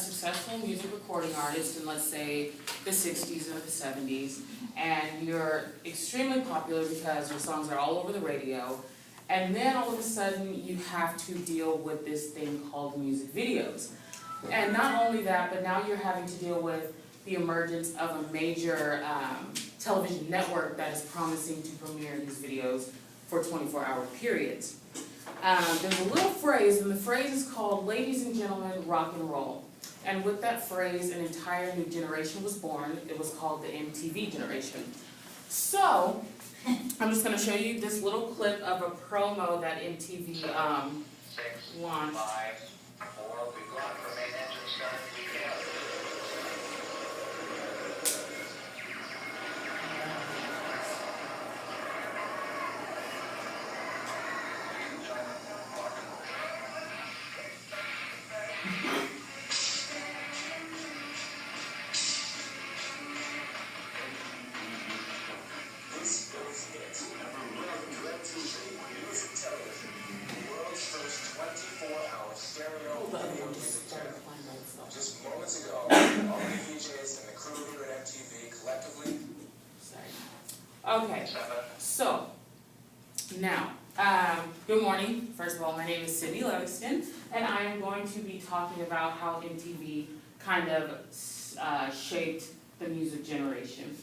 successful music recording artist in, let's say, the 60s or the 70s, and you're extremely popular because your songs are all over the radio, and then all of a sudden you have to deal with this thing called music videos. And not only that, but now you're having to deal with the emergence of a major television network that is promising to premiere these videos for 24-hour periods. There's a little phrase, and the phrase is called "Ladies and Gentlemen, Rock and Roll." And with that phrase, an entire new generation was born. It was called the MTV generation. So, I'm just going to show you this little clip of a promo that MTV launched. 5, 4, we've got for main engine start, we have. Just moments ago, all the DJs and the crew here at MTV collectively. Okay, so now, good morning. First of all, my name is Sydney Livingston, and I am going to be talking about how MTV kind of shaped the music generation.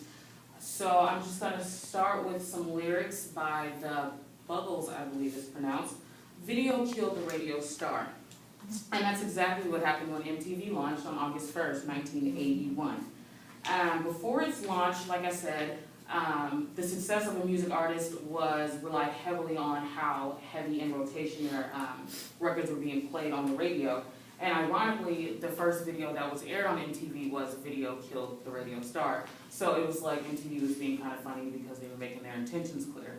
So I'm just going to start with some lyrics by the Buggles, I believe it's pronounced. "Video killed the radio star." And that's exactly what happened when MTV launched on August 1st, 1981. Before its launch, like I said, the success of a music artist relied heavily on how heavy in rotation their records were being played on the radio. And ironically, the first video that was aired on MTV was "Video Killed the Radio Star." So it was like MTV was being kind of funny because they were making their intentions clear.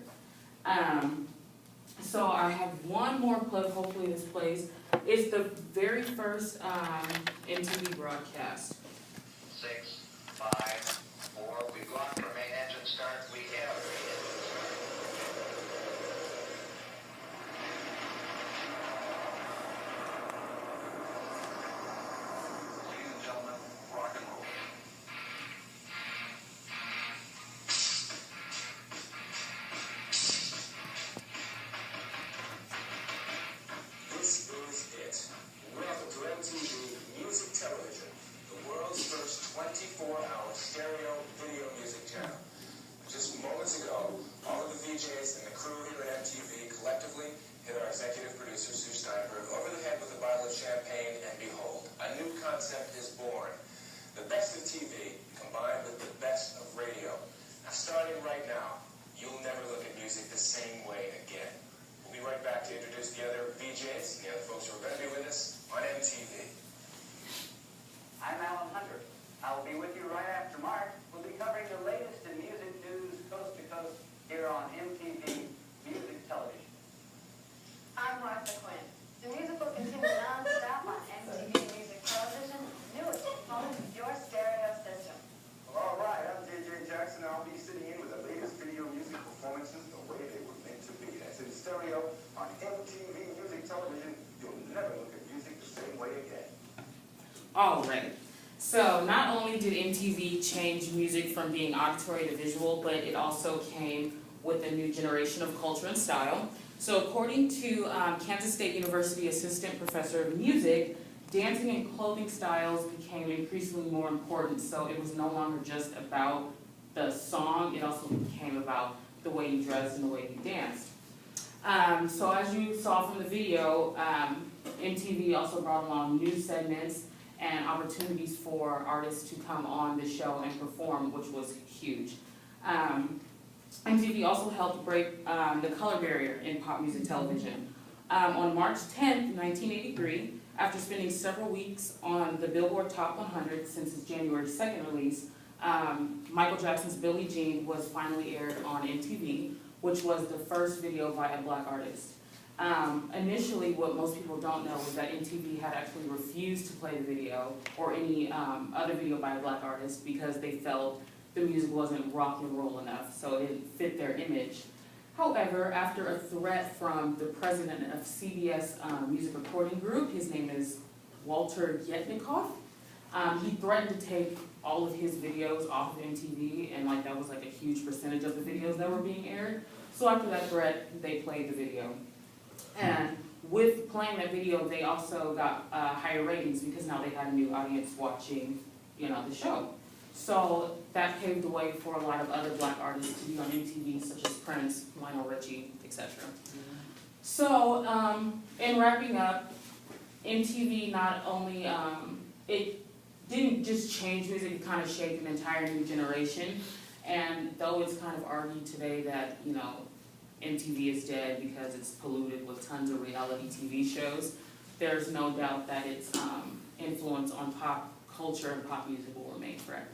So I have one more clip, hopefully this plays. It's the very first MTV broadcast. 6, 5, 4, we've got for main engine start, we have. Ladies and gentlemen, rock and roll. This is it. Welcome to MTV Music Television, the world's first 24-hour stereo video music channel. Just moments ago, all of the VJs and the crew here at MTV collectively hit our executive producer, Sue Steinberg, over the head with a bottle of champagne, and behold, a new concept is born. The best of TV combined with the best of radio. Now, starting right now, you'll never look at music the same way again. We'll be right back to introduce the other VJs and the other folks who are going to be with us on MTV. I'm Alan Hunter. I will be with you right after Mark. We'll be covering the latest in music news coast to coast here on MTV Music Television. I'm Martha Quinn. The music will continue non-stop on MTV Music Television, newest component of your stereo system. Well, all right, I'm JJ Jackson. I'll be sitting in with the latest video music performances the way they were meant to be. That's in stereo on MTV Music Television. You'll never look at music the same way again. All right. So not only did MTV change music from being auditory to visual, but it also came with a new generation of culture and style. So according to Kansas State University assistant professor of music, dancing and clothing styles became increasingly more important. So it was no longer just about the song, it also became about the way you dressed and the way you danced. So as you saw from the video, MTV also brought along new segments and opportunities for artists to come on the show and perform, which was huge. MTV also helped break the color barrier in pop music television. On March 10th, 1983, after spending several weeks on the Billboard Top 100 since its January 2nd release, Michael Jackson's Billie Jean was finally aired on MTV, which was the first video by a black artist. Initially, what most people don't know is that MTV had actually refused to play the video or any other video by a black artist because they felt the music wasn't rock and roll enough, so it didn't fit their image. However, after a threat from the president of CBS Music Recording Group, his name is Walter Yetnikoff, He threatened to take all of his videos off of MTV, and like that was like a huge percentage of the videos that were being aired. So after that threat, they played the video. And with playing that video, they also got higher ratings because now they had a new audience watching, you know, the show. So that paved the way for a lot of other black artists to be on MTV, such as Prince, Lionel Richie, etc. So in wrapping up, MTV not only, it didn't just change music, it kind of shaped an entire new generation. And though it's kind of argued today that, you know, MTV is dead because it's polluted with tons of reality TV shows, there's no doubt that its influence on pop culture and pop music will remain forever.